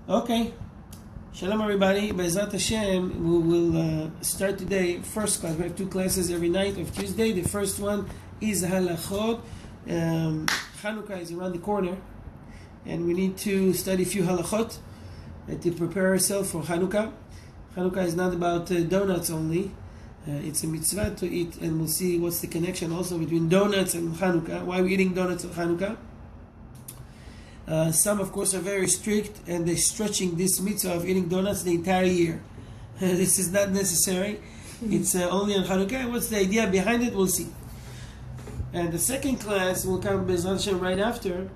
Okay. Shalom everybody. Be'ezrat Hashem, we will start today first class. We have two classes every night of Tuesday. The first one is halachot. Chanukah is around the corner, and we need to study a few halachot to prepare ourselves for Chanukah. Chanukah is not about donuts only. It's a mitzvah to eat, and we'll see what's the connection also between donuts and Chanukah. Why are we eating donuts on Chanukah? Some, of course, are very strict, and they're stretching this mitzvah of eating donuts the entire year. This is not necessary. It's only on Chanukah. What's the idea behind it? We'll see. And the second class will come Be'ezrat Hashem right after,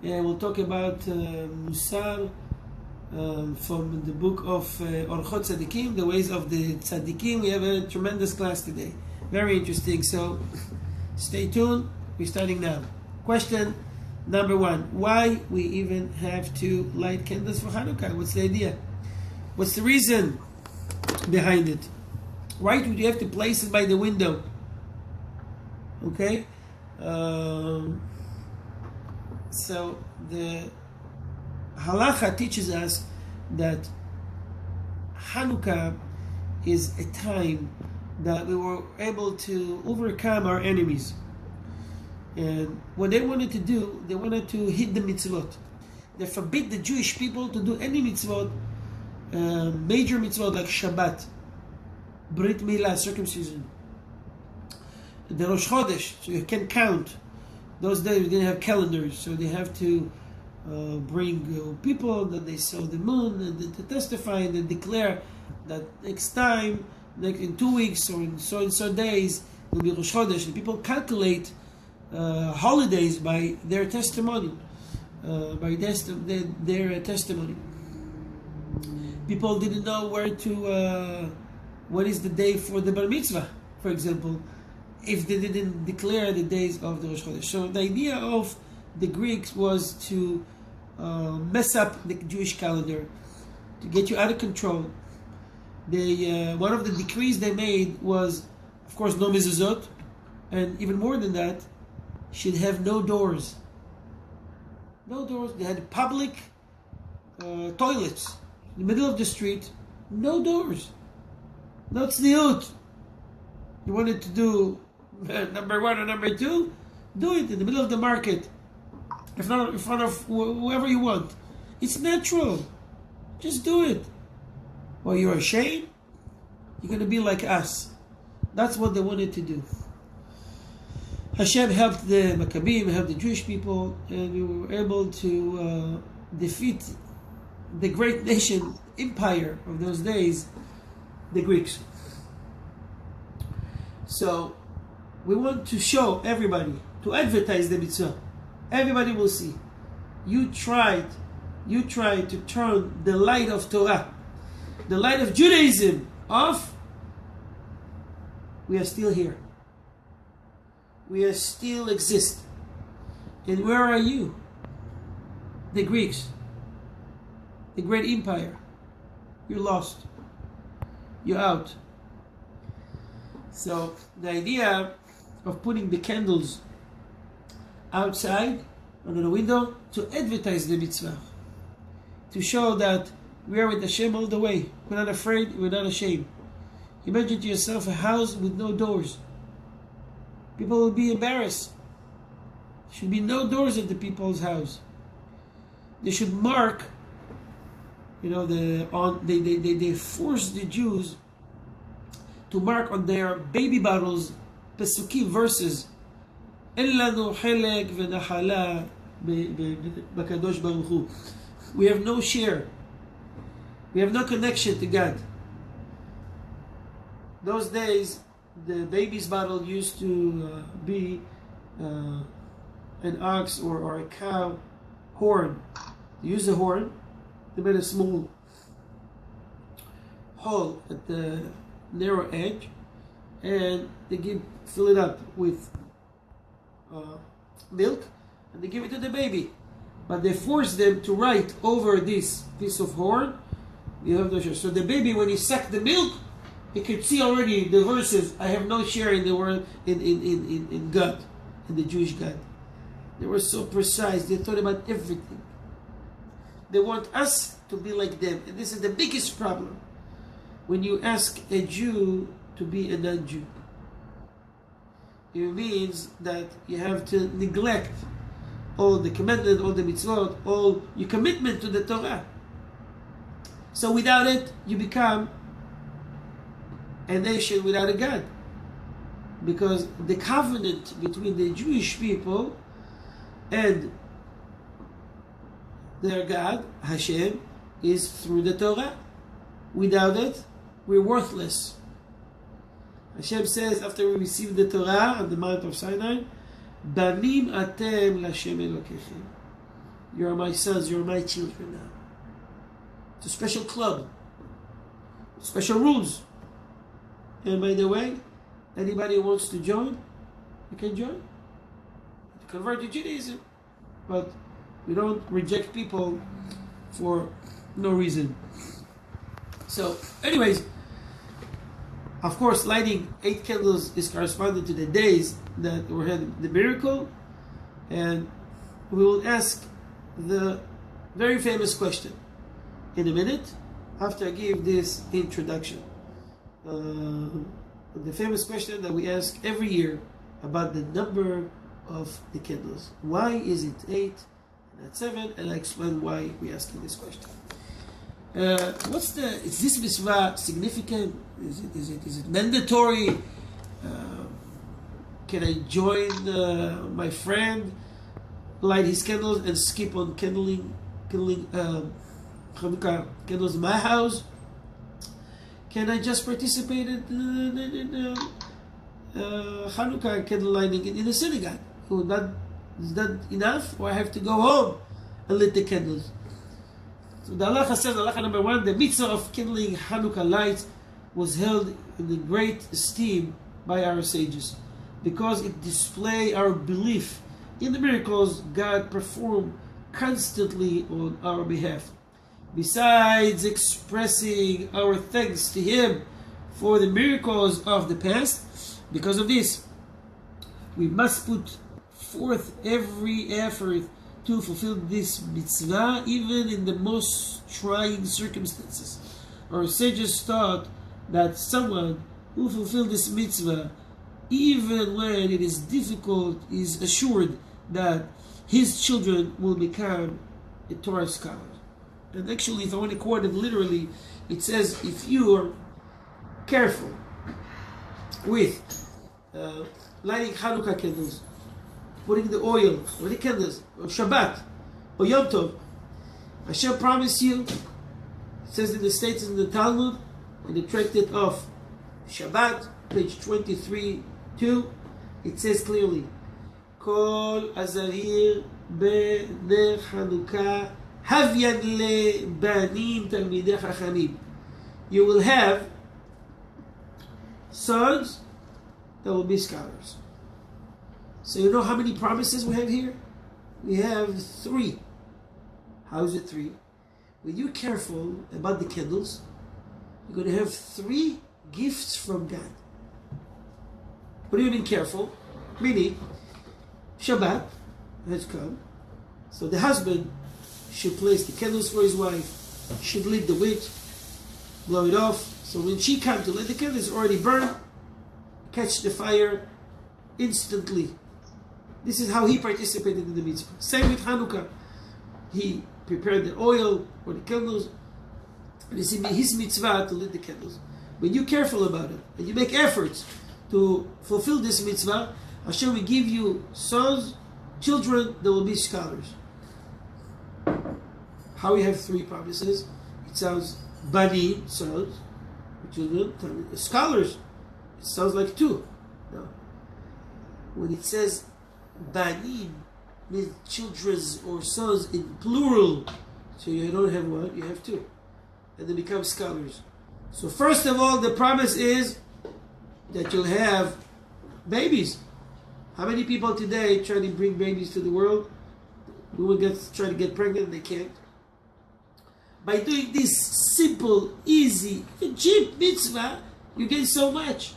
and we'll talk about Musar from the book of Orchot Tzadikim, the ways of the Tzadikim. We have a tremendous class today. Very interesting. So stay tuned. We're starting now. Question number one, why we even have to light candles for Hanukkah? What's the idea? What's the reason behind it? Why would you have to place it by the window? Okay? So the halacha teaches us that Hanukkah is a time that we were able to overcome our enemies. And what they wanted to do, they wanted to hit the mitzvot. They forbid the Jewish people to do any mitzvot, major mitzvot like Shabbat, Brit Milah, circumcision, the Rosh Chodesh, so you can count. Those days we didn't have calendars, so they have to bring people, that they saw the moon, and to testify and then declare that next time, like in 2 weeks or in so days, will be Rosh Chodesh. And people calculate holidays by their testimony, by their testimony. People didn't know where to, what is the day for the Bar Mitzvah, for example, if they didn't declare the days of the Rosh Chodesh. So the idea of the Greeks was to mess up the Jewish calendar, to get you out of control. They one of the decrees they made was, of course, no mezuzot, and even more than that, should have no doors. No doors. They had public toilets in the middle of the street. No doors. No tzniut. You wanted to do number one or number two? Do it in the middle of the market. In front of whoever you want. It's natural. Just do it. Well, you're ashamed? You're going to be like us. That's what they wanted to do. Hashem helped the Maccabees, helped the Jewish people, and we were able to defeat the great nation, empire of those days, the Greeks. So, we want to show everybody, to advertise the mitzvah. Everybody will see. You tried to turn the light of Torah, the light of Judaism off. We are still here. We are still exist. And where are you? The Greeks, the great empire. You're lost. You're out. So the idea of putting the candles outside under the window to advertise the mitzvah, to show that we are with Hashem all the way. We're not afraid, we're not ashamed. Imagine to yourself a house with no doors. People will be embarrassed. There should be no doors at the people's house. They should mark, they force the Jews to mark on their baby bottles Pesukim verses. We have no share. We have no connection to God. Those days, the baby's bottle used to be an ox or a cow horn. They use the horn. They made a small hole at the narrow edge, and they fill it up with milk, and they give it to the baby. But they force them to write over this piece of horn. So the baby, when he sucked the milk, he could see already the verses. I have no share in the world, in God, in the Jewish God. They were so precise. They thought about everything. They want us to be like them. And this is the biggest problem. When you ask a Jew to be a non-Jew, it means that you have to neglect all the commandments, all the mitzvot, all your commitment to the Torah. So without it, you become a nation without a God. Because the covenant between the Jewish people and their God, Hashem, is through the Torah. Without it, we're worthless. Hashem says, after we receive the Torah on the Mount of Sinai, Banim atem l'Hashem Elokechem. You are my sons, you are my children now. It's a special club. Special rules. And by the way, anybody who wants to join, you can join. To convert to Judaism. But we don't reject people for no reason. So, anyways, of course, lighting 8 candles is corresponding to the days that we had the miracle. And we will ask the very famous question in a minute after I give this introduction. The famous question that we ask every year about the number of the candles. Why is it 8 and not 7? And I explain why we're asking this question. Is this mitzvah significant? Is it mandatory? Can I join my friend, light his candles, and skip on kindling Chanukah candles in my house? Can I just participate in Chanukah candle lighting in the synagogue? Is that enough? Or I have to go home and lit the candles? So the halacha says, halacha number 1, the mitzvah of kindling Chanukah lights was held in the great esteem by our sages because it displays our belief in the miracles God performed constantly on our behalf. Besides expressing our thanks to Him for the miracles of the past, because of this, we must put forth every effort to fulfill this mitzvah, even in the most trying circumstances. Our sages taught that someone who fulfilled this mitzvah, even when it is difficult, is assured that his children will become a Torah scholar. And actually, if I want to quote it literally, it says, if you are careful with lighting Chanukah candles, putting the oil or the candles on Shabbat or Yom Tov, Hashem promised you, it says in the states in the Talmud, in the tractate of Shabbat, page 23:2, it says clearly, Kol Azarir B'nei Chanukah Havyan Le Banim Talmidei Chachamim. You will have sons that will be scholars. So you know how many promises we have here? We have 3. How is it 3? When you're careful about the candles, you're going to have 3 gifts from God. What do you mean careful? Meaning, Shabbat has come, so the husband should place the candles for his wife, should lit the wick, blow it off, so when she comes to light the candles, already burned, catch the fire instantly. This is how he participated in the mitzvah. Same with Chanukah. He prepared the oil or the candles, and it's in his mitzvah to lit the candles. When you're careful about it, and you make efforts to fulfill this mitzvah, Hashem will give you sons, children that will be scholars. How we have 3 promises? It sounds bani, sons, children, scholars. It sounds like 2. No. When it says banim, means children or sons in plural, so you don't have 1, you have 2, and they become scholars. So first of all, the promise is that you'll have babies. How many people today try to bring babies to the world? Women try to get pregnant, they can't. By doing this simple, easy, cheap mitzvah, you get so much.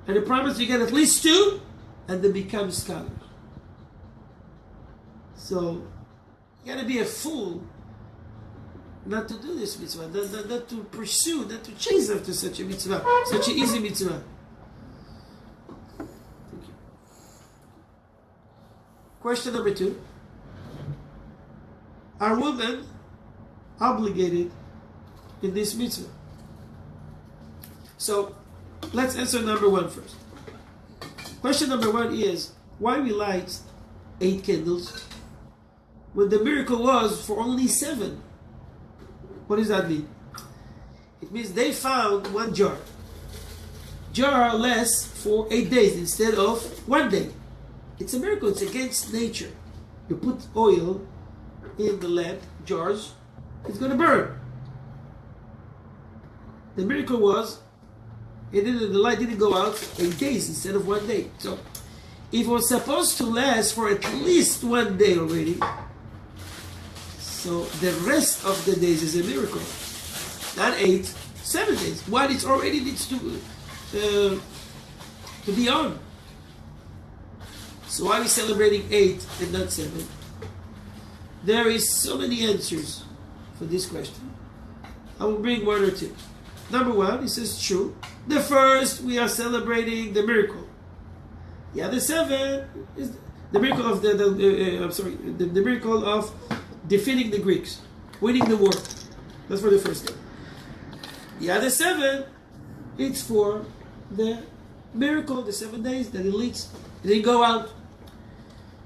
And the promise you get at least 2, and they become scholars. So, you gotta be a fool not to do this mitzvah, not to pursue, not to chase after such a mitzvah, such an easy mitzvah. Thank you. Question number 2. Are women obligated in this mitzvah? So, let's answer number 1 first. Question number 1 is, why we light 8 candles when the miracle was for only 7? What does that mean? It means they found 1 jar. Jar lasts for 8 days instead of 1 day. It's a miracle. It's against nature. You put oil in the lamp jars, it's going to burn. The miracle was the light didn't go out 8 days instead of 1 day. So if it was supposed to last for at least 1 day already, so the rest of the days is a miracle. Not 8, 7 days. While it already needs to be on. So why are we celebrating 8 and not 7? There is so many answers for this question. I will bring 1 or 2. Number 1, it says true. The first, we are celebrating the miracle. The other 7 is the miracle of the miracle of defeating the Greeks, winning the war. That's for the first day. The other 7, it's for the miracle, the 7 days that it leaks, it didn't go out.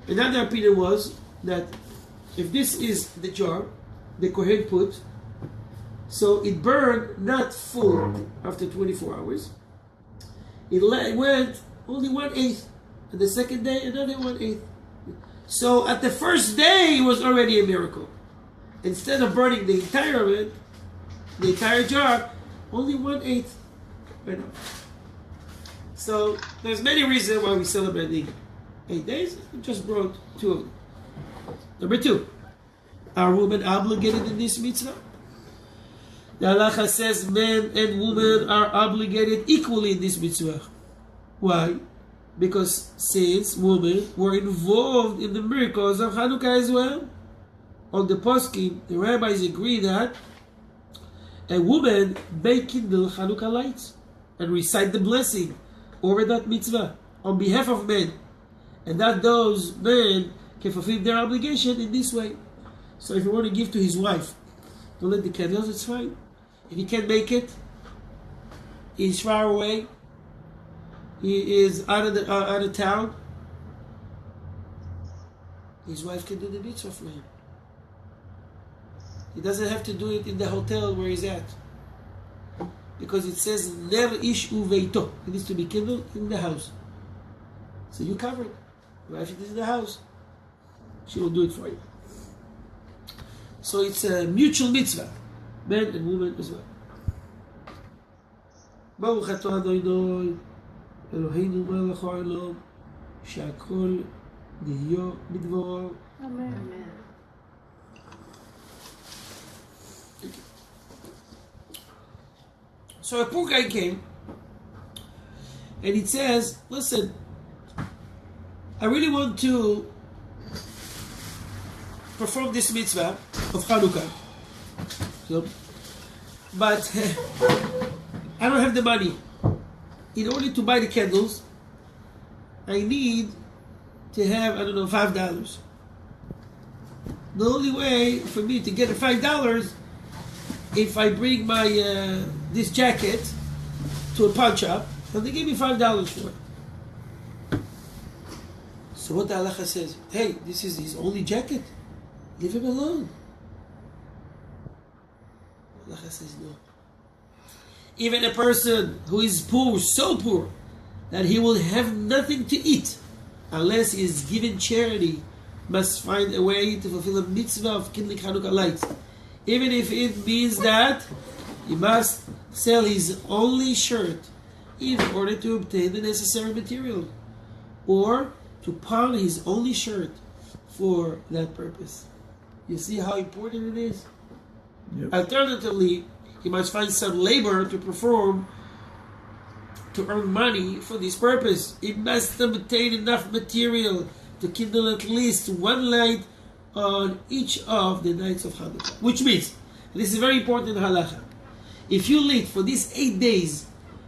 Another opinion was that if this is the jar the Kohen put, so it burned not full after 24 hours. It went only 1/8. And the second day, another 1/8. So at the first day, it was already a miracle. Instead of burning the entire of it, the entire jar, only 1/8. Right now. So there's many reasons why we celebrate the 8 days. We just brought 2 of them. Number 2, are women obligated in this mitzvah? The halacha says men and women are obligated equally in this mitzvah. Why? Because since women were involved in the miracles of Chanukah as well, on the poskim, the rabbis agree that a woman may kindle Chanukah lights and recite the blessing over that mitzvah on behalf of men, and that those men can fulfill their obligation in this way. So if you want to give to his wife, don't let the candles, it's fine. If he can't make it, he's far away, he is out of town, his wife can do the mitzvah for him. He doesn't have to do it in the hotel where he's at, because it says ner ish uveito. It needs to be kindled in the house. So you cover it. Wife is in the house, she will do it for you. So it's a mutual mitzvah, men and women as well. Baruch atah Adonai Eloheinu melech haolam she'akol nihyo bidvaro. Amen. So a poor guy came, and it says, listen, I really want to perform this mitzvah of Chanukah, so, but I don't have the money. In order to buy the candles, I need to have, $5. The only way for me to get $5, if I bring my this jacket to a pawn shop, and they give me $5 for it. So what the halacha says, hey, this is his only jacket, leave him alone. The halacha says no. Even a person who is poor, so poor, that he will have nothing to eat unless he is given charity, must find a way to fulfill a mitzvah of kindling Chanukah lights. Even if it means that he must sell his only shirt in order to obtain the necessary material, or to pawn his only shirt for that purpose. You see how important it is? Yep. Alternatively, he must find some labor to perform to earn money for this purpose. He must obtain enough material to kindle at least 1 light on each of the nights of Hanukkah. Which means This is very important halacha. If you lit for these 8 days,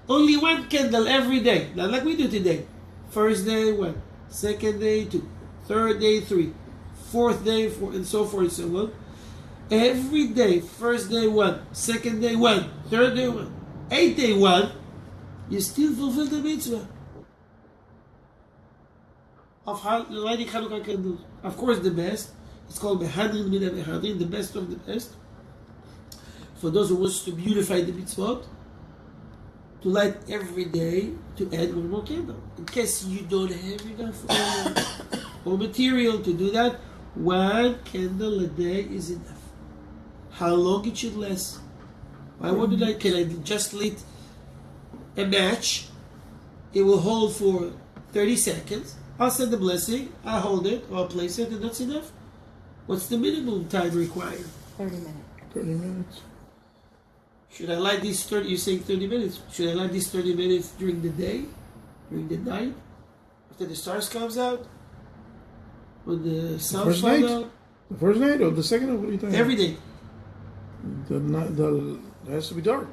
only one candle every day, not like we do today. First day, 1. Second day, 2. Third day, 3. Fourth day, 4, and so forth and so on. Every day, first day 1, second day 1, third day 1, 8th day 1, you still fulfill the mitzvah of lighting Chanukah candles. Of course, the best. It's called Behadrin Min HaBehadrin, the best of the best. For those who wish to beautify the mitzvot, to light every day, to add one more candle. In case you don't have enough oil or material to do that, 1 candle a day is enough. How long it should last? Can I just lit a match? It will hold for 30 seconds. I'll send the blessing, I'll hold it, or I'll place it, and that's enough. What's the minimum time required? 30 minutes. 30 minutes. Should I light these 30, you're saying 30 minutes. Should I light these 30 minutes during the day? During the night? After the stars comes out? When the sun comes out? The first night or the second night? What are you talking about? Every day. It has to be dark.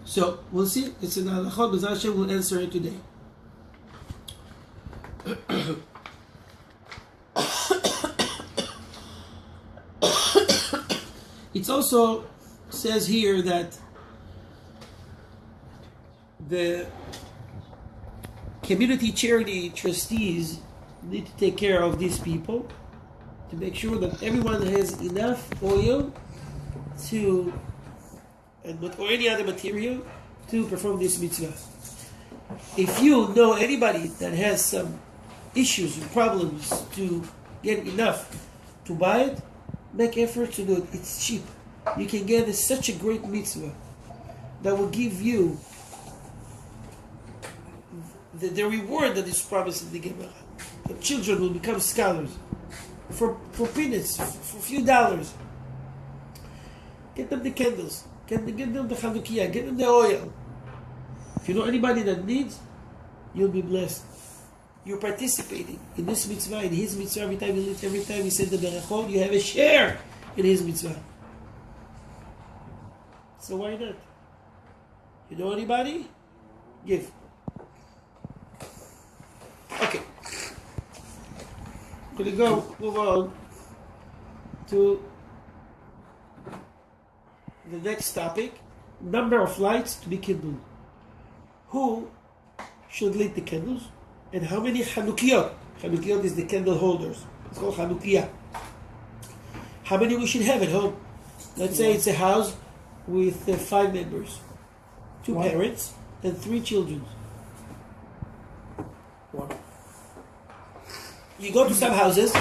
So, we'll see. It's an halachot, but Hashem will answer it today. It also says here that the community charity trustees need to take care of these people to make sure that everyone has enough oil or any other material to perform this mitzvah. If you know anybody that has some issues and problems to get enough to buy it, make effort to do it. It's cheap. You can get such a great mitzvah that will give you the reward that is promised in the Gemara. The children will become scholars for peanuts, for a few dollars. Get them the candles, get them the Chanukah, get them the oil. If you know anybody that needs, you'll be blessed. You're participating in this mitzvah, in his mitzvah. Every time you say the berachot, you have a share in his mitzvah. So why not? You know anybody? Give. Okay. I'm going to move on to the next topic. Number of lights to be kindled. Who should light the candles? And how many Chanukiyot? Chanukiyot is the candle holders. It's called Chanukah. How many we should have at home? Let's say it's a house with 5 members. 2 parents and 3 children. You go to some houses,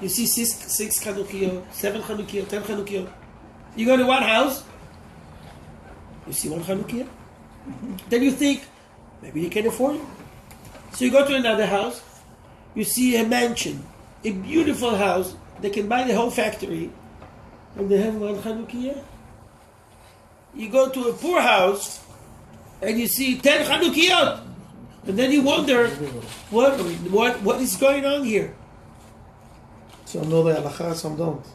you see 6 Chanukiyot, 7 Chanukiyot, 10 Chanukiyot. You go to one house, you see 1 Chanukiyah. Then you think, maybe they can afford it. So you go to another house, you see a mansion, a beautiful house, they can buy the whole factory, and they have 1 Chanukah. You go to a poor house, and you see 10 Chanukiyot, and then you wonder, what is going on here? Some know the halacha, some don't.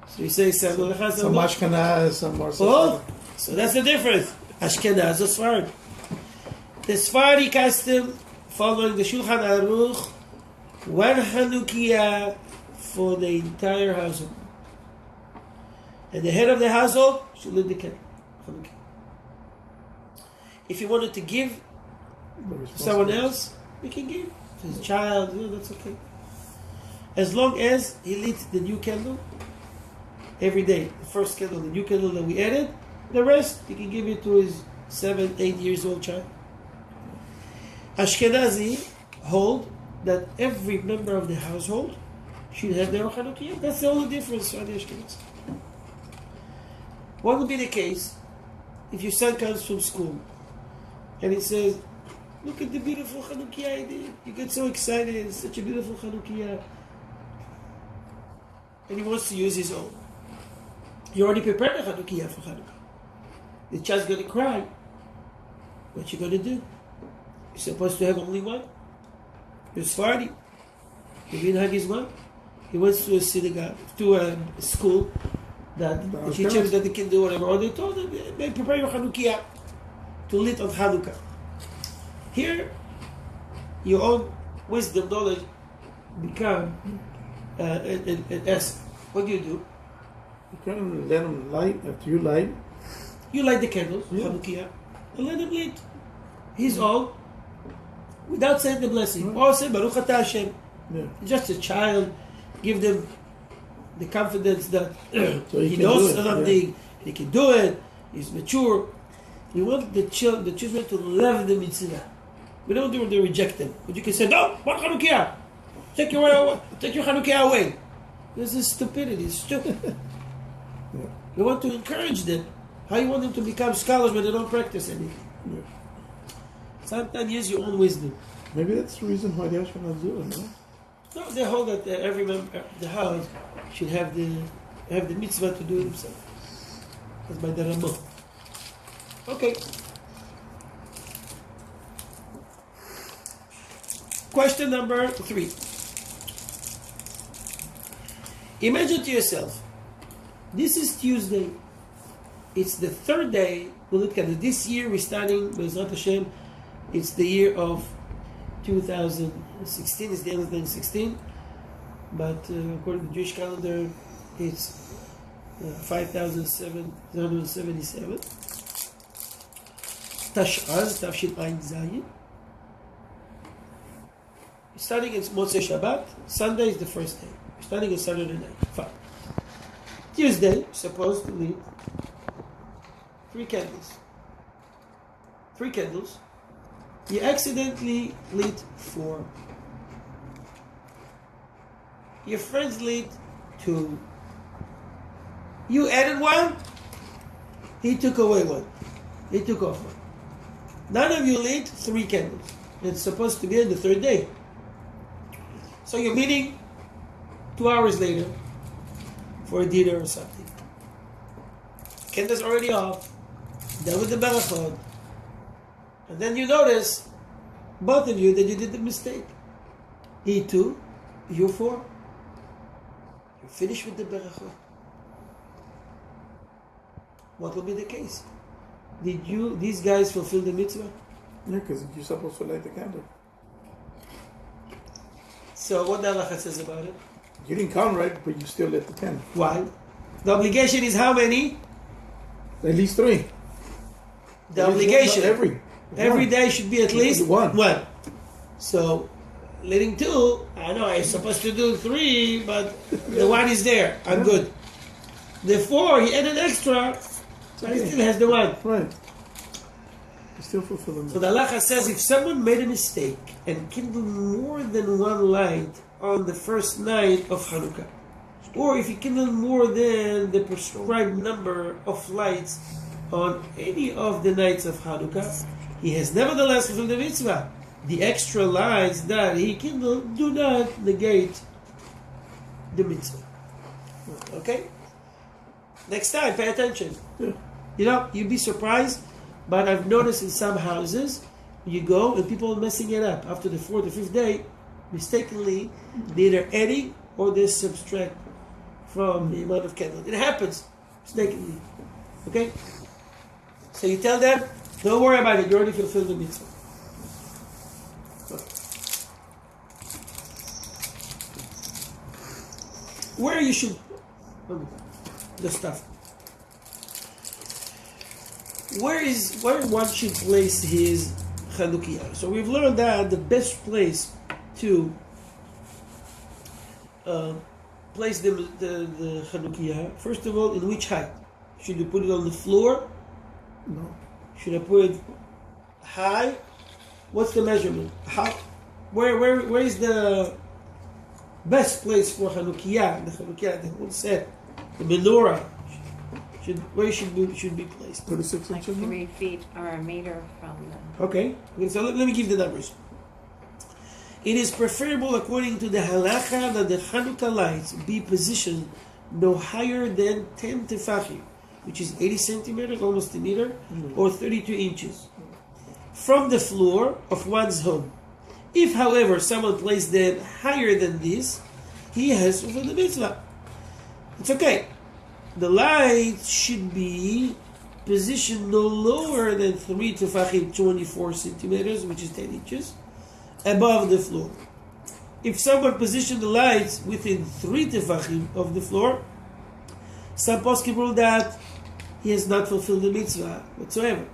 So you say, some Ashkenaz, some are oh, so that's the difference. Ashkenaz or Sfarad. The Sephardi custom, following the Shulchan Aruch, 1 Chanukah for the entire household. And the head of the household should light the candle. If you wanted to give to someone else, you can give. To his child, that's okay. As long as he lit the new candle every day. The first candle, the new candle that we added, the rest he can give it to his 7, 8 years old child. Ashkenazi hold that every member of the household should have their own Chanukah. That's the only difference on the Ashkenazi. What would be the case if your son comes from school and he says, look at the beautiful Chanukah I did. You get so excited, it's such a beautiful Chanukah. And he wants to use his own. You already prepared a Chanukah for Chanukah. The child's going to cry. What you going to do? You're supposed to have only 1. You're Sephardi. The minhag is 1. He went to a synagogue, to a school, that the teachers that they can do whatever, or they told them, they prepare your Chanukah to lit on Chanukah. Here, your own wisdom, knowledge become and ask, what do? You can let them light after you light. You light the candles, Chanukah, and let him lit. He's all without saying the blessing. Or say Baruch Atah Hashem. Yeah. Just a child, give them the confidence that So he knows something, he can do it, he's mature. We want the children to love the mitzvah. We don't do the reject them. But you can say, no, what Chanukah? Take your Chanukah away. This is stupidity, it's stupid. Yeah. You want to encourage them. How you want them to become scholars when they don't practice anything? Yeah. Sometimes use your own wisdom. Maybe that's the reason why the Ashkenazis do it, no? No, they hold that every member of the house should have the mitzvah to do it himself. That's by the Ramah. Okay. Question number 3. Imagine to yourself, this is Tuesday. It's the 3rd day. We look at it. This year we're starting, B'ezrat Hashem, it's the year of 2016, it's the end of 2016, but according to the Jewish calendar, it's 5,777. Tash'az, Tafshin Ayin Zayin. Starting in Motzei Shabbat, Sunday is the first day. Starting on Saturday night. Fine. Tuesday, supposed to lead 3 candles. 3 candles. You accidentally lit 4. Your friends lit 2. You added 1. He took away 1. He took off 1. None of you lit 3 candles. It's supposed to be on the 3rd day. So you're meeting 2 hours later for a dinner or something. Candles already off. Done with the berachot. And then you notice, both of you, that you did the mistake. He 2, you 4. You're finished with the berachot. What will be the case? Did these guys fulfill the mitzvah? Yeah, because you're supposed to light the candle. So what the halacha says about it? You didn't count right, but you still lit the candle. Why? The obligation is how many? At least 3. The obligation. Every day should be at least 1. So, letting 2, I know I'm supposed to do 3, but the 1 is there. I'm good. The 4, he added extra, but he still has the 1. Right. You still fulfill them. So the halacha says if someone made a mistake and kindled more than 1 light on the first night of Chanukah, or if he kindled more than the prescribed number of lights on any of the nights of Chanukah, he has nevertheless fulfilled the mitzvah. The extra lights that he kindled do not negate the mitzvah. Okay? Next time, pay attention. Yeah. You know, you'd be surprised, but I've noticed in some houses, you go and people are messing it up. After the 4th or 5th day, mistakenly, they're either adding or they subtract from the amount of candles. It happens mistakenly. Okay? So you tell them, don't worry about it, you already fulfilled the mitzvah. Where you should the stuff. Where one should place his Chanukah. So we've learned that the best place to place the Chanukah, first of all, in which height? Should you put it on the floor? No. Should I put it high? What's the measurement? Where is the best place for Chanukah? The Chanukah, the whole set, the menorah. Where should be placed? 36 Like inches? 3 feet or a meter from the... Okay, so let me give the numbers. It is preferable according to the halacha that the Chanukah lights be positioned no higher than 10 tefachim, which is 80 centimeters, almost a meter, or 32 inches, from the floor of one's home. If, however, someone placed them higher than this, he has fulfilled the mitzvah. It's okay. the light should be positioned no lower than 3 tefachim, 24 centimeters, which is 10 inches, above the floor. If someone positioned the lights within 3 tefachim of the floor, some poskim rule that he has not fulfilled the mitzvah whatsoever.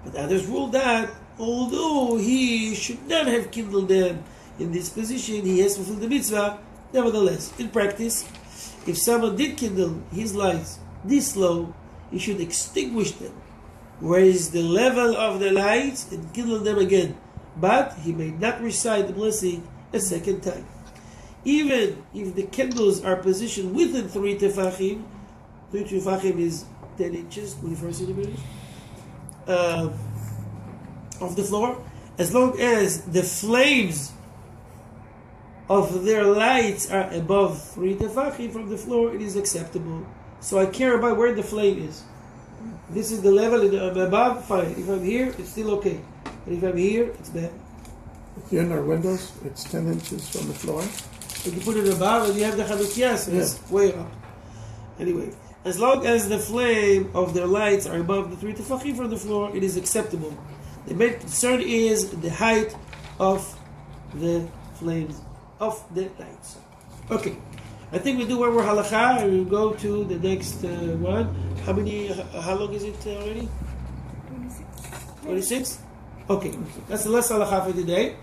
But others rule that although he should not have kindled them in this position, he has fulfilled the mitzvah. Nevertheless, in practice, if someone did kindle his lights this low, he should extinguish them, raise the level of the lights, and kindle them again. But he may not recite the blessing a second time. Even if the candles are positioned within 3 tefachim, 3 tefachim is 10 inches, 24 centimeters, of the floor, as long as the flames of their lights are above 3 tefachim from the floor, it is acceptable. So I care about where the flame is. This is the level, I'm above, fine. If I'm here, it's still okay. But if I'm here, it's bad. If you're in our windows, it's 10 inches from the floor. If you put it above and you have the Chanukah, so it's way up. Anyway, as long as the flame of their lights are above the 3 tefachim from the floor, it is acceptable. The main concern is the height of the flames of the lights. Okay, I think we do one more halakha and we'll go to the next one. How long is it already? 26? Okay, that's the last halakha for today.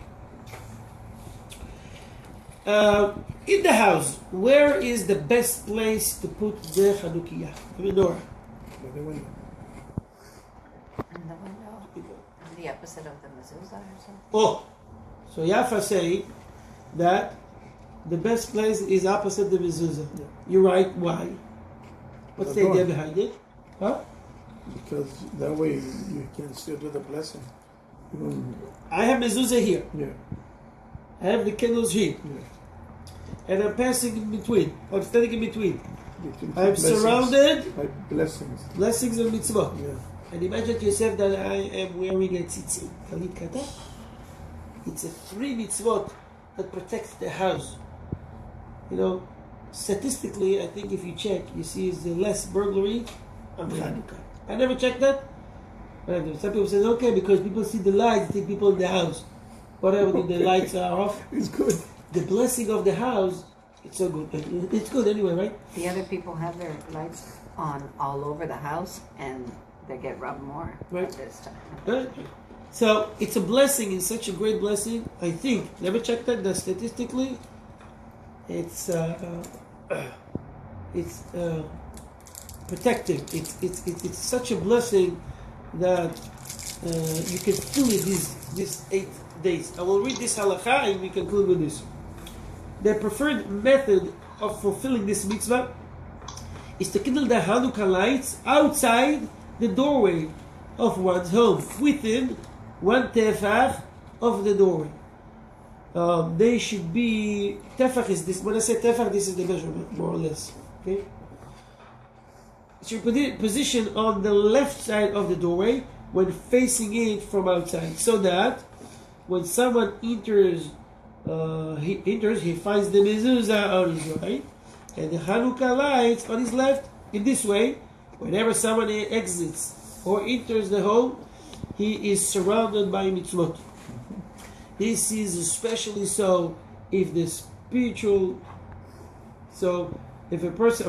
In the house, where is the best place to put the Chanukah, the menorah? By the window. In the window. The opposite of the mezuzah or something. Oh, so Yafa say that the best place is opposite the mezuzah. Yeah. You're right. Why? What's the idea behind it? Huh? Because that way you can still do the blessing. I have mezuzah here. Yeah. I have the candles here. Yeah. And I'm passing in between. I'm standing in between. I'm Blessings. surrounded By blessings. blessings and mitzvot. Yeah. And imagine to yourself that I am wearing a tzitzit, talit kata. It's a 3 mitzvot that protects the house. You know, statistically, I think if you check, you see is the less burglary on Chanukah. I never checked that. But some people say, okay, because people see the lights, they think people in the house. Whatever the lights are off. It's good. The blessing of the house, it's so good. It's good anyway, right? The other people have their lights on all over the house and they get rubbed more Right. at this time. Right? So it's a blessing, it's such a great blessing. I think, never checked that statistically, it's protective. It's such a blessing that you can feel it these 8 days. I will read this halakha and we conclude with this. The preferred method of fulfilling this mitzvah is to kindle the Hanukkah lights outside the doorway of one's home, within 1 tefach of the doorway. They should be, tefach is this, when I say tefach, this is the measurement, more or less. Okay? It should be positioned on the left side of the doorway when facing it from outside, so that when someone enters, he finds the mezuzah on his right and the Hanukkah lights on his left. In this way, whenever someone exits or enters the home, he is surrounded by mitzvot. This is especially so if the spiritual. So, if a person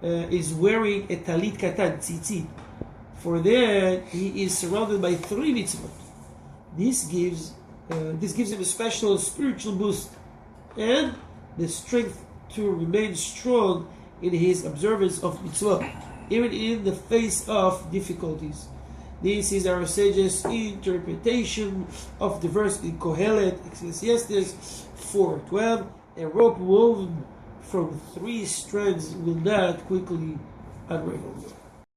is wearing a talit katan tzitzit, for that he is surrounded by 3 mitzvot. This gives him a special spiritual boost and the strength to remain strong in his observance of mitzvot, even in the face of difficulties. This is our sage's interpretation of the verse in Kohelet, Ecclesiastes 4:12. A rope woven from 3 strands will not quickly unravel.